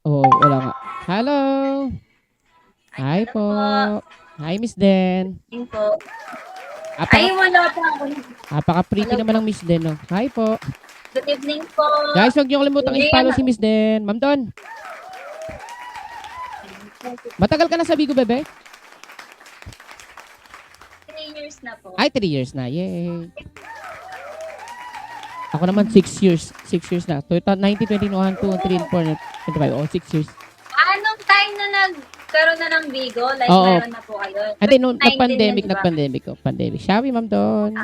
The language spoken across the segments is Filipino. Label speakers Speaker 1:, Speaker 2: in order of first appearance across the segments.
Speaker 1: Oh, wala nga. Hello. Hi
Speaker 2: Hello
Speaker 1: po.
Speaker 2: po.
Speaker 1: Hi, Miss Den.
Speaker 2: Yun po.
Speaker 1: Apaka,
Speaker 2: Ay, wala pa ako.
Speaker 1: apaka-pretty
Speaker 2: Hello
Speaker 1: naman
Speaker 2: po.
Speaker 1: ng Miss Den. Oh. Hi po.
Speaker 2: Good evening po.
Speaker 1: Guys, huwag niyo kalimutang
Speaker 2: Julian.
Speaker 1: i-follow si Miss Den. Ma'am Don, matagal ka na sa Bigo, bebe?
Speaker 2: 3 years na po.
Speaker 1: Ay, 3 years na. Yay. Ako naman 6 years. 6 years na. 19, 21, 2, 3, 4, 25. Oh, 6 years.
Speaker 2: Anong time na nagkaroon na ng Bigo? Like,
Speaker 1: Oo.
Speaker 2: meron na po kayo?
Speaker 1: Hindi, nung
Speaker 2: 19
Speaker 1: nag-pandemic,
Speaker 2: na, diba?
Speaker 1: nag-pandemic. Oh, pandemic. Shall we, Ma'am Don?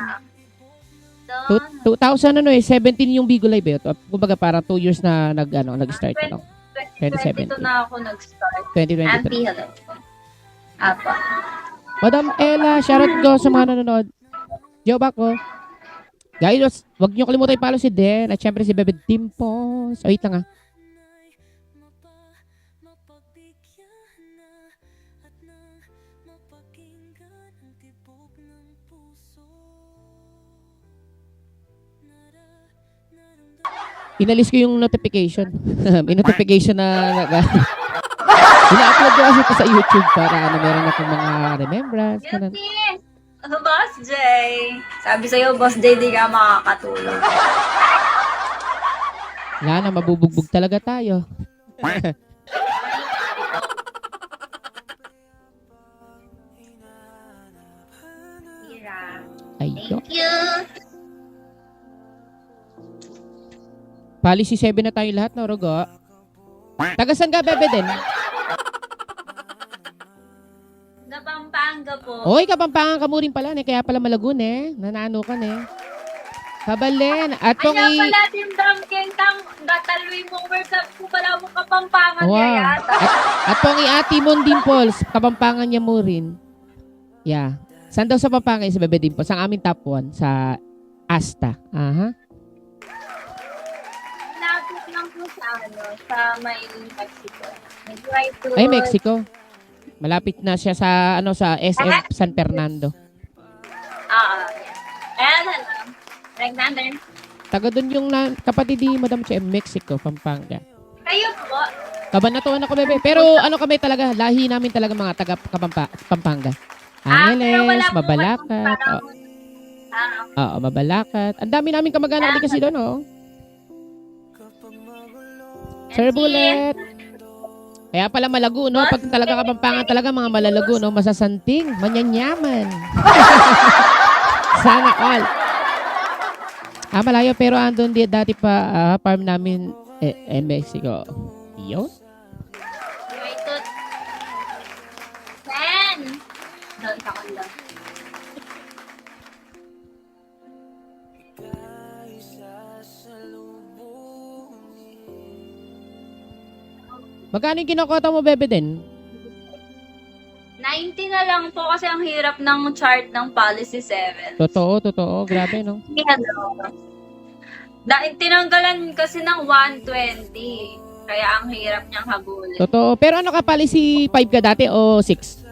Speaker 2: Doon.
Speaker 1: 2000 ano 17 yung Bigo Live eh. Kumbaga parang 2 years na nag-start ano.
Speaker 2: 2022 na ako nag-start.
Speaker 1: 2023.
Speaker 2: Auntie, hello po. Apa.
Speaker 1: Madam Ella, shoutout ko sa mga nanonood. Joe Bako. Guys, wag niyo kalimutan i-follow si Den at syempre si Bebe Dimples. Wait lang ah. Inalis ko yung notification. May notification na ina-upload ko kasi ito sa YouTube para meron akong mga remembrance. Ganun.
Speaker 2: Beauty! Boss J. Sabi sa'yo, Boss J, di ka makakatulog.
Speaker 1: Wala na, mabubugbog talaga tayo.
Speaker 2: Mira.
Speaker 1: Ayun.
Speaker 2: Thank you.
Speaker 1: Policy 7 na tayo lahat, no, Rogo? Tagasan ka, Bebe, din?
Speaker 2: Pampanga po.
Speaker 1: Oy, Kapampangan ka mo rin pala, kaya pala Malagun, Nanano ka, Kabalen. At kung
Speaker 2: Ano pala, Team Damking, gatalwi mo, workshop ko pala mo Kapampangan
Speaker 1: wow.
Speaker 2: niya yata.
Speaker 1: At kung i-ati mo Dimples, Kapampangan niya mo rin. Yeah. Saan daw sa Pampanga si Bebe Dimples? Ang aming top 1 sa Asta. Aha.
Speaker 2: Lapit lang po sa may Mexico. Try to...
Speaker 1: Ay, Mexico. Malapit na siya sa sa SM San Fernando.
Speaker 2: Ayan, hello. Alexander.
Speaker 1: Taga doon yung kapatid ni Madam Che, Mexico, Pampanga.
Speaker 2: Kayo po.
Speaker 1: Kabanatuan ako, Bebe. Pero kami talaga, lahi namin talaga mga taga Pampanga. Angeles, Mabalacat. Oo, Mabalacat. Ang dami namin kamag-anak din kasi doon, oh. Sir Bullet. Kaya pala malago, no? Pag talaga Kapampangan talaga, mga malalago, no? Masasanting, manyanyaman. Sana all. Malayo, pero andun dati pa, farm namin, Mexico. Yun?
Speaker 2: Right to... 10. Doon ka lang.
Speaker 1: Magkano yung kinokota mo, Bebe, din?
Speaker 2: 90 na lang po kasi ang hirap ng chart ng policy 7.
Speaker 1: Totoo. Grabe, no?
Speaker 2: Tinanggalan kasi ng 120. Kaya ang hirap niyang habulin.
Speaker 1: Totoo. Pero ano ka, policy 5 ka dati o 6?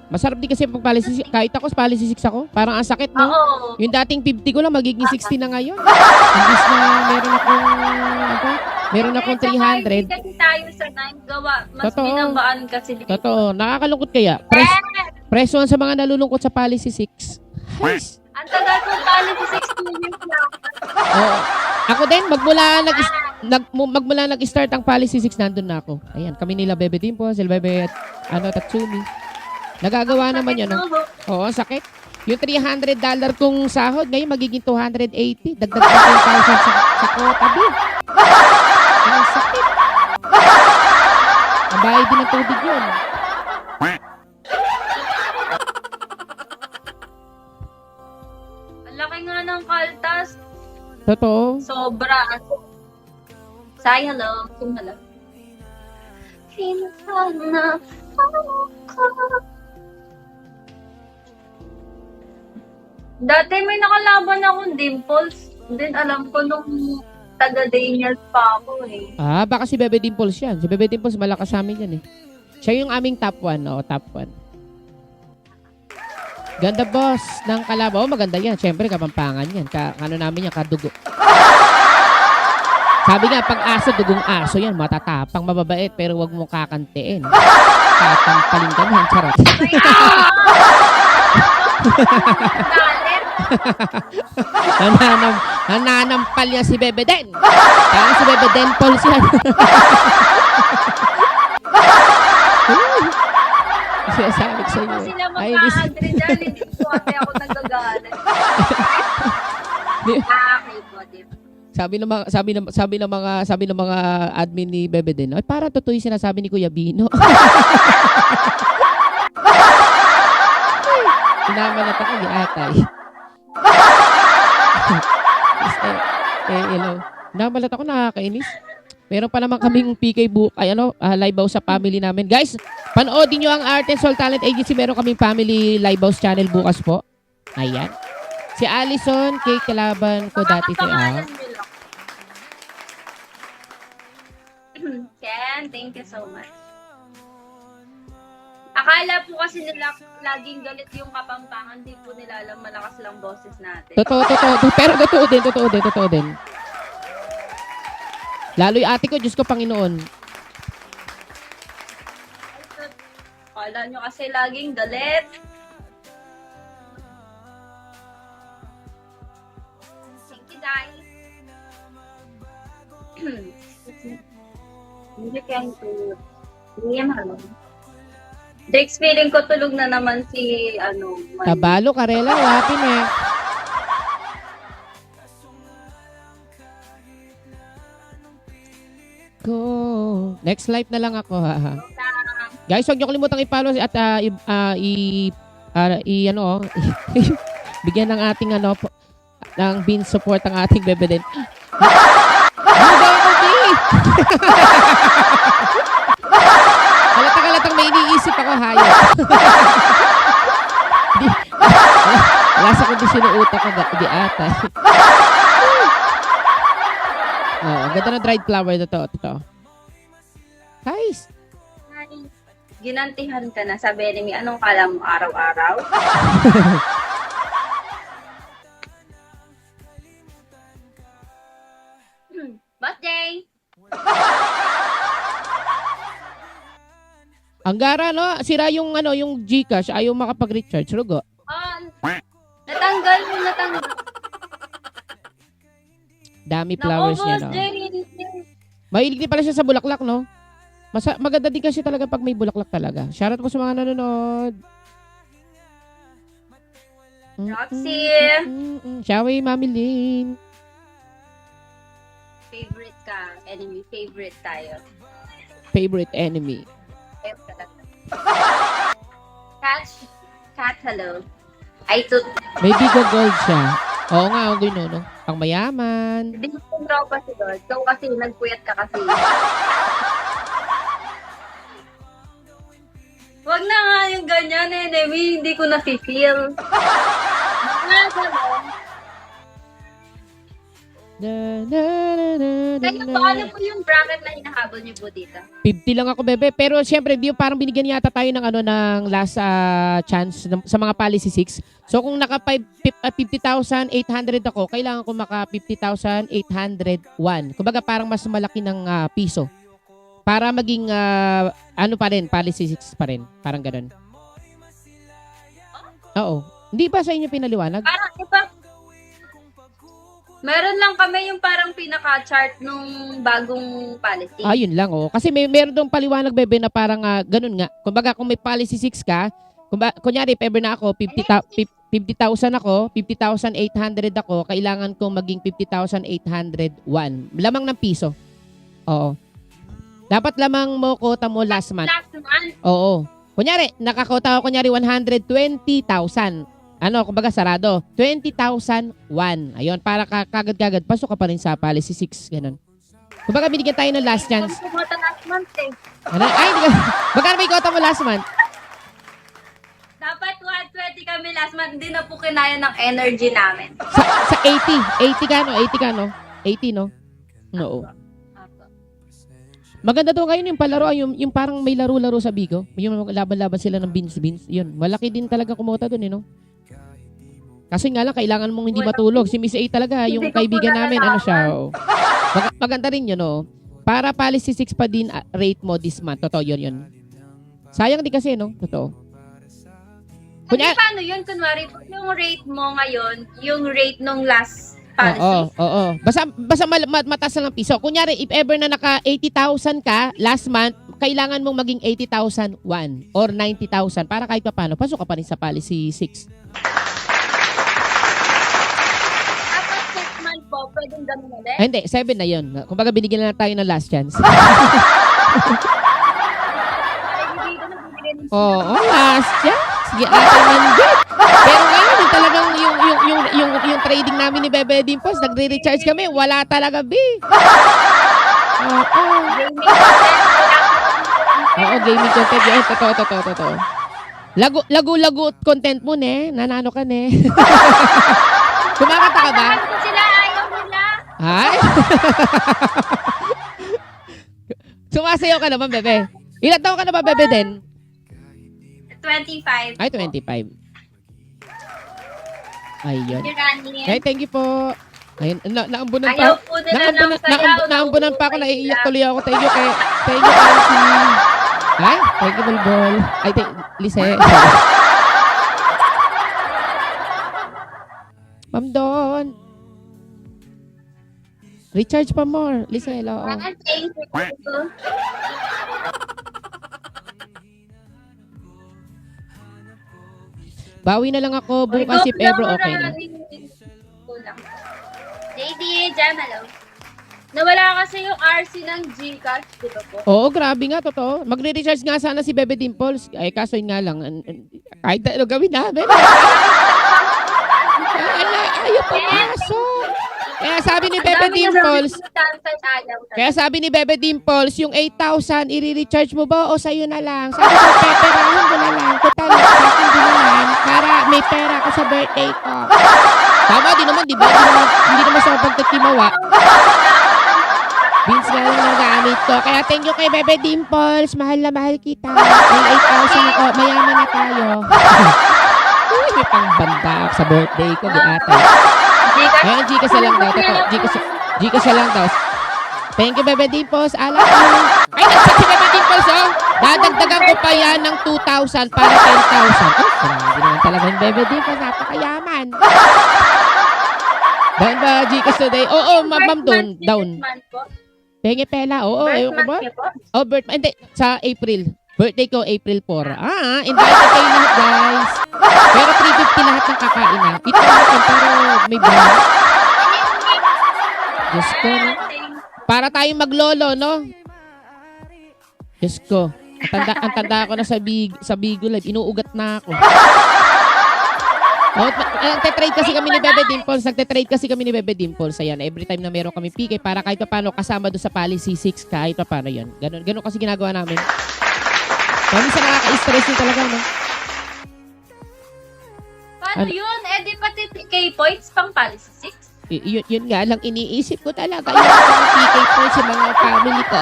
Speaker 1: Masarap din kasi pag policy 6. Kahit ako, policy 6 ako. Parang ang sakit, no?
Speaker 2: Oo.
Speaker 1: Yung dating 50 ko lang, magiging 60 na ngayon. Imbis na meron akong 300.
Speaker 2: Kasi tayo sa 9 gawa. Mas
Speaker 1: Totoo.
Speaker 2: binabaan kasi dito.
Speaker 1: Totoo. Nakakalungkot kaya. Preso sa mga nalulungkot sa policy 6. Yes.
Speaker 2: Ang tagal kong policy 6 years na.
Speaker 1: Oo. Ako din, magmula nag-start ang policy 6, nandun na ako. Ayan, kami nila Bebe Dimpo, sila Bebe at Tatsumi. Nagagawa naman yun, no? Oo, sakit. Yung $300 kong sahod, ngayon magiging 280. Dagdag 10,000 sa quota bill. Ang sakit. Ang bayad din ng tubig yun.
Speaker 2: Ang laki nga ng kaltas.
Speaker 1: Totoo.
Speaker 2: Sobra. Say hello. Kung hello. Pinaghanap ako. Dati may nakalaban akong Dimples. Din alam ko nung taga-Daniels pa ako eh.
Speaker 1: Baka si Bebe Dimples yan. Si Bebe Dimples malakas sa amin yan eh. Siya yung aming top 1, no? Top 1. Ganda boss ng kalabaw. Oh, maganda yan. Siyempre, kapampangan yan. Ano namin yan, kadugo. Sabi nga, pag aso, dugong aso yan. Matatapang, mababait, pero wag mo kakantiin. Tatampalin ka na. Charot.
Speaker 2: Ay, galit.
Speaker 1: Nananampal niya si Bebe Den. Parang si Bebe Den Pauls yan. Sinasabi ko sa iyo.
Speaker 2: Ako sila
Speaker 1: Ay,
Speaker 2: magka-agree dyan. Hindi ko ate ako nagagalit. Okay po, di ba?
Speaker 1: sabi ng mga admin ni Bebe Den, ay para totoo yung sinasabi ni Kuya Bino. Sinamalat ako, di atay. Hello. Namalat ako, nakakainis. Meron pa naman kaming PK book, live house sa family namin. Guys, panoodin nyo ang Art and Soul Talent Agency. Meron kaming family live house channel bukas po. Ayan. Si Allison, kay kalaban ko dati ito.
Speaker 2: Pangalan nyo lang. Ken, thank you so much. Akala po kasi nila laging galit yung Kapampangan. Di po nila alam malakas lang boses natin.
Speaker 1: Totoo. Pero totoo din. Lalo yung ate ko, Diyos ko, Panginoon.
Speaker 2: Akala nyo kasi laging galit. Thank you, guys. Hindi kaya ito. Hindi yan alam. Dex, feeling ko tulog na naman si, May.
Speaker 1: Tabalo, Karela, wapin eh. Go. Next live na lang ako, ha. Guys, huwag niyo kalimutang i-follow at bigyan ng ating ng bean support ang ating Bebe Den. Halatang may iniisip ako, hayop. Wala sa kondisyon ng utak ko, di ata. Ang ganda ng dried flower na to. Guys.
Speaker 2: Ginantihan ka na sa Benemy. Anong kala mo araw-araw? Birthday!
Speaker 1: Ang gara, no? Sira yung, yung Gcash. Ayaw makapag-recharge. Rugo.
Speaker 2: Natanggal.
Speaker 1: Dami flowers niya, no? Mahilig din pala siya sa bulaklak, no? Maganda din kasi talaga pag may bulaklak talaga. Shoutout po sa mga nanonood.
Speaker 2: Roxy!
Speaker 1: Shawi, Mami Lynn.
Speaker 2: Favorite ka. Enemy. Favorite tayo.
Speaker 1: Favorite enemy.
Speaker 2: Cat, hello. Ay,
Speaker 1: May bigo gold siya. Oo nga, ang no? Pang mayaman.
Speaker 2: Hindi ko tropa si Lord. Ikaw kasi, nagpuyat ka kasi. Wag na nga yung ganyan, enemy. Hindi ko na-feel. Kaya paano po yung bracket na hinahabol niyo po dito?
Speaker 1: 50 lang ako, Bebe. Pero siyempre, di parang binigyan yata tayo ng ng last chance sa mga policy 6. So kung naka 50,800 ako, kailangan ko maka 50,801. Kumbaga parang mas malaki ng piso. Para maging pa rin, policy 6 pa rin. Parang ganun. Oo. Hindi ba sa inyo pinaliwanag?
Speaker 2: Parang iba. Meron lang kami yung parang pinaka-chart nung bagong policy.
Speaker 1: Yun lang, oh. Kasi meron doong paliwanag, Bebe, na parang ganun nga. Kumbaga, kung may policy 6 ka, kunyari, if ever na ako, 50,000 ako, 50,800 ako, kailangan kong maging 50,801. Lamang ng piso. Oo. Dapat lamang mo quota mo last month.
Speaker 2: Last month?
Speaker 1: Oo. Kunyari, nakakota ako, 120,000. Kumbaga sarado. 20,001. Ayun, para kagad-kagad, pasok ka pa rin sa policy 6. Ganun. Kumbaga, binigyan tayo ng last chance.
Speaker 2: Kung kumota last month eh.
Speaker 1: Magkano may quota mo last month?
Speaker 2: Dapat 120 kami last month. Hindi na po kinaya ng energy namin.
Speaker 1: Sa 80. 80 ka, no? 80 ka, no? 80, no? Oo. Maganda to ngayon yung palaro, yung parang may laro-laro sa Bigo. Yung laban-laban sila ng beans. Yun, malaki din talaga kumota dun, no? Kasi nga lang, kailangan mong hindi
Speaker 2: Wala.
Speaker 1: matulog. Si Miss A talaga, yung
Speaker 2: Hindi ko
Speaker 1: kaibigan
Speaker 2: po
Speaker 1: namin, ano siya.
Speaker 2: nalalaman.
Speaker 1: Maganda rin yun, oh. Para policy 6 pa din rate mo this month. Totoo, yun. Sayang din kasi, no? Totoo.
Speaker 2: Hindi, paano yun? Kunwari, yung rate mo ngayon, yung rate nung last policy.
Speaker 1: Oo. Basta mataas lang ang piso. Kunyari, if ever na naka 80,000 ka last month, kailangan mong maging 80,001 or 90,000 para kahit pa paano, pasok ka pa rin sa policy 6.
Speaker 2: Tapos 6 month po, pwedeng ganun ulit.
Speaker 1: Hindi, 7 na yun. Kumbaga, binigyan na tayo ng last chance. Oo, last chance. Sige, atay man din. Pero ngayon, yung talagang yung trading namin ni Bebe Dimples, nagre-recharge kami, wala talaga, B. Oo. Oo, gaming content. Yan, totoo. Lagu content mo, ne. Nanano ka, ne. Kumakanta ka ba?
Speaker 2: Sila, ayaw nila.
Speaker 1: Ay? Sumasayaw ka naman, Bebe. Ilan taon ka na ba, Bebe, din?
Speaker 2: 25.
Speaker 1: Ay, 25. Ayun.
Speaker 2: Iranian.
Speaker 1: Ay, thank you po. Ayun, naambunan
Speaker 2: Ayaw
Speaker 1: pa.
Speaker 2: po nila ng sayaw.
Speaker 1: Naambunan pa ako,
Speaker 2: Nauubay
Speaker 1: naiiyak
Speaker 2: sila.
Speaker 1: tuloy ako. Thank you, Auntie. Ay, thank you, Bulbol. Ay, Lise. Ma'am Don. Recharge pa more. Lise, hello.
Speaker 2: Thank you.
Speaker 1: Bawi na lang ako bukas if ever okay na.
Speaker 2: JD, Jam, hello. Nawala kasi yung RC ng Gcash, di ba po?
Speaker 1: Oo, grabe nga, totoo. Magre-recharge nga sana si Bebe Dimples. Ay, kaso yun nga lang. Kahit ano gawin namin. Ayaw pumasok. Kaya sabi ni Bebe Dimples, yung 8,000, i-recharge mo ba o sa'yo na lang? Sabi ko, peperahin ko na lang. Total, sa akin din naman. Para may pera ako sa birthday ko. Tama, di naman, di ba? Hindi naman sa pagtatimawa. Beans na lang nagamit ko. Kaya thank you kay Bebe Dimples. Mahal na mahal kita. May 8,000 ako. Mayaman na tayo. Uy, may pangbanda ako sa birthday ko. Di ate. Ayan, Gcash na lang daw. Gcash na lang daw. Thank you, Bebe Dimples. Alam ko. Ay, nagsit si Bebe Dimples, oh. Dadagdagan ko pa yan ng 2,000 para 10,000. Oh, grabe naman talaga yung Bebe Dimples. Napakayaman. Down ba, Gcash today? Oo, ma'am, down. Pengi pela, oo, ayun ko ba? Oh, hindi, sa April. Birthday ko, April 4. Invited kayo lahat, guys. Pero 350 lahat ng kakainan. Ito natin, pero may brand. Diyos ko, no? Para tayong maglolo, no? Diyos ko. Ang tanda ko na sa Bigo Live. Inuugat na ako. Nagte-trade kasi kami ni Bebe Dimples. Ayan, every time na meron kami PK para kahit pa paano kasama doon sa policy 6 kahit pa paano yun. Ganun kasi ginagawa namin. Minsan nakaka-stress yun talaga, no?
Speaker 2: Paano yun? Di pati PK points pang policy 6?
Speaker 1: Yun nga lang iniisip ko talaga. Yung mga PK points sa mga family ko.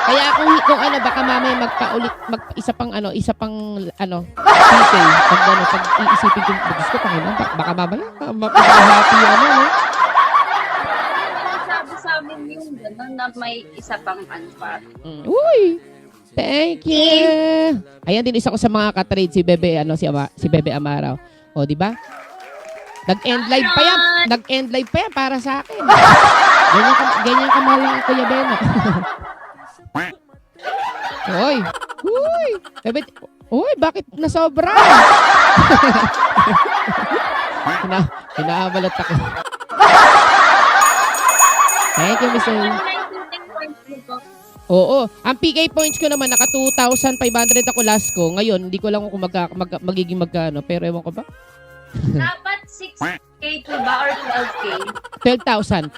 Speaker 1: Kaya kung ano, baka mamaya isa pang PK. Pag iisipin ko, gusto ko ngayon, baka mamaya, happy ano, no?
Speaker 2: Sabi sa amin yung gano'n na may isa pang pa.
Speaker 1: Uy! Thank you! Ayan din isa ko sa mga katrade si Bebe Amaraw. O, di ba? Nag-end live pa yan para sa akin. Ganyan kamahal lang ang Kuya Beno. Uy! Bebe, bakit nasobra? Kinaabalot ako. Thank you, Miss A. Oo. Ang PK points ko naman, naka 2,500 ako last ko. Ngayon, hindi ko lang kung magiging magkano. Pero ewan ko ba?
Speaker 2: Dapat 6K po ba or 12K?
Speaker 1: 12,000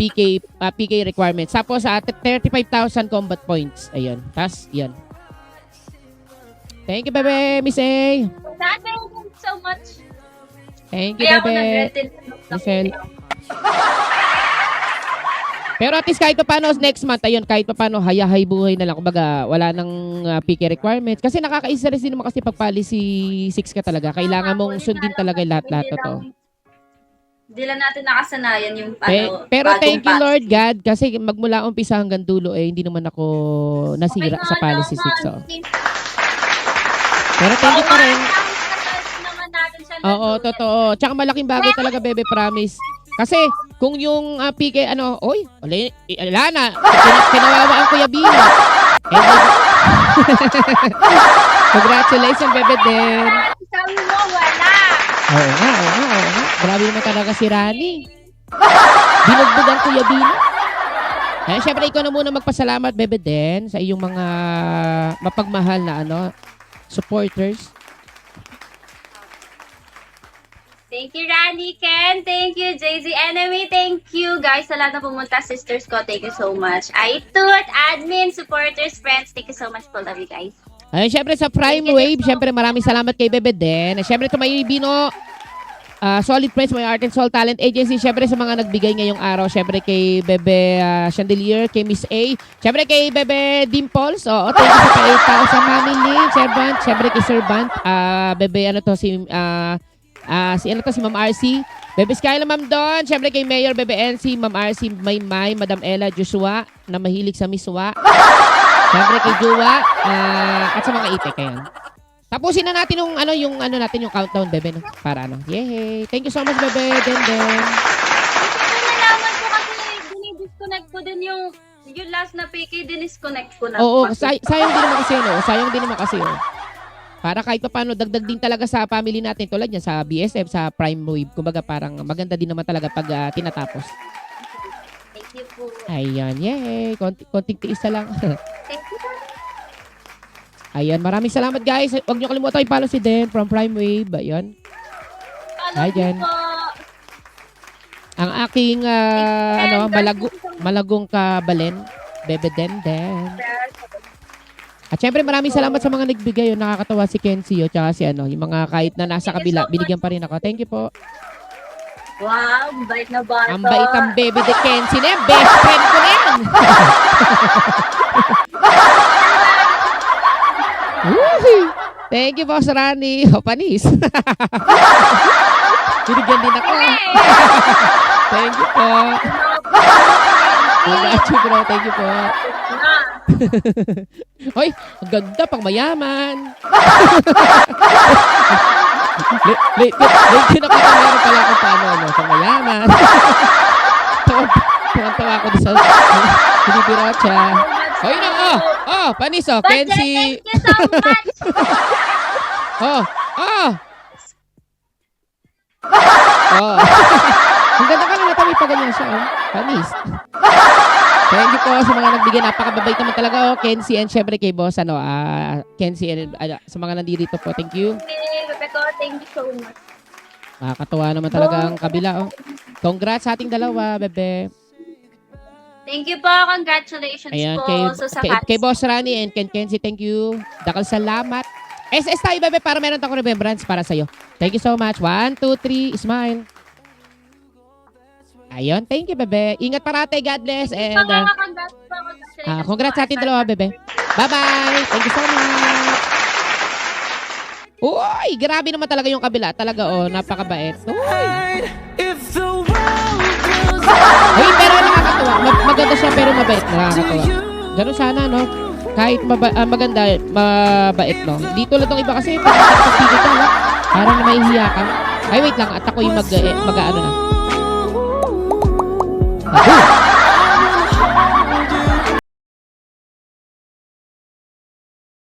Speaker 1: PK requirements. Tapos sa 35,000 combat points. Ayun. Tapos, yan. Thank you, Bebe, Miss A.
Speaker 2: Thank you so much.
Speaker 1: Thank you,
Speaker 2: Kaya ako
Speaker 1: Bebe.
Speaker 2: nag-retin.
Speaker 1: Michelle. Pero at least kahit pa paano next month, ayun, kahit pa paano hayahay buhay na lang. Kumbaga, wala nang PK requirements. Kasi nakaka-stress din naman kasi pag policy 6 ka talaga. Kailangan mong sundin talaga yung lahat-lahat na to.
Speaker 2: Hindi lang natin nakasanayan yung
Speaker 1: Pero
Speaker 2: bagong
Speaker 1: thank you
Speaker 2: batch.
Speaker 1: Lord God kasi magmula umpisa hanggang dulo hindi naman ako nasira sa policy 6. Oh. Pero thank you pa rin.
Speaker 2: Naman natin siya
Speaker 1: Oo, totoo. Tsaka malaking bagay talaga, bebe, promise. Kasi kung yung PK wala na. Kinawawa ang Kuya Bino. Congratulations, bebe din.
Speaker 2: Sabi mo, wala.
Speaker 1: Oo nga. Grabe naman talaga si Rani. Binugbog ang Kuya Bino. Eh, syempre, ikaw na muna magpasalamat, bebe din, sa iyong mga mapagmahal na supporters.
Speaker 2: Thank you, Rani, Ken. Thank you, JZ Enemy. Thank you, guys, sa lahat na pumunta. Sisters ko, thank you so much. Aitut, admin, supporters, friends, thank you so much po. Love you, guys.
Speaker 1: Ayun, syempre sa Prime Wave, syempre maraming salamat kay Bebe Den. Syempre ito may Bino, Solid Friends, may Art and Soul Talent Agency. Syempre sa mga nagbigay ngayong araw, syempre kay Bebe Chandelier, kay Miss A. Syempre kay Bebe Dimples. Oo, thank you sa 8,000 family. Syempre kay Sir Bant. Bebe, si Ma'am RC. Bebe Skyla, Ma'am Don. Syempre kay Mayor Bebe NC, Ma'am RC, Maymay, Madam Ella, Joshua, na mahilig sa Miswa. Syempre kay Jowa, at sa mga itik, ayan. Tapusin na natin yung countdown, bebe, no? Para yay! Thank you so much, bebe, Den.
Speaker 2: Nalaman ko kasi dinidisconnect ko din yung last na PK, dinisconnect ko na.
Speaker 1: Oo, sayang din naman kasi, no? Sayang din naman kasi, oh. Para kahit pa paano, dagdag din talaga sa family natin, tulad niya sa BSF, sa Prime Wave. Kumbaga parang maganda din naman talaga pag tinatapos.
Speaker 2: Thank you po.
Speaker 1: Ayan, yay! Konting tiis na lang.
Speaker 2: Thank you po.
Speaker 1: Ayan, maraming salamat guys. Huwag niyo kalimutan i-follow si Den from Prime Wave. Ayan. Hi, Jen. Ang aking malagong kabalen, Bebe Den. At syempre maraming salamat sa mga nagbigay. Nakakatawa si Kenzie tsaka si yung mga kahit na nasa kabila, binigyan pa rin ako. Thank you po.
Speaker 2: Wow, bait na bata.
Speaker 1: Ang bait ang Bebe de Kenzie na yan. Best friend ko na yan. Thank you, Boss Rani. Panis. Binigyan din ako. Thank you po. Congrats you, bro. Thank you po. Hoy, ang ganda pang mayaman. Late yun ako ito. Meron pala kung paano, pang mayaman. Tuwan-tawa ako doon sa binibiracha. Hoy na, panis, Kenzie.
Speaker 2: Thank you so much.
Speaker 1: Ang ganda ka na natawi pa ganyan siya, panis. Thank you po sa mga nagbigay. Napakababait naman talaga, Kenzie, and syempre kay boss, Kenzie, and sa mga nandito po. Thank you.
Speaker 2: Thank you so much.
Speaker 1: Nakakatawa naman talaga ang kabila, Congrats sa ating dalawa, bebe.
Speaker 2: Thank you po. Congratulations
Speaker 1: Ayan,
Speaker 2: po.
Speaker 1: kay Boss Rani and Kenzie, thank you. Dakal salamat. SS tayo, bebe, para meron tayong remembrance para sa'yo. Thank you so much. 1, 2, 3, smile. Ayun, thank you, bebe. Ingat parate, God bless. And congrats sa ating dalawa, bebe. Bye-bye. Thank you so much. Uy, grabe naman talaga yung kabila. Talaga, napakabait. Uy. Uy, pero nakakatawa. Maganda siya pero mabait. Nakakatawa. Ganun sana, no? Kahit maganda, mabait, no? Di tulad ng iba kasi, parang mahihiya ka. Ay, wait lang. At ako yung mag-ano na.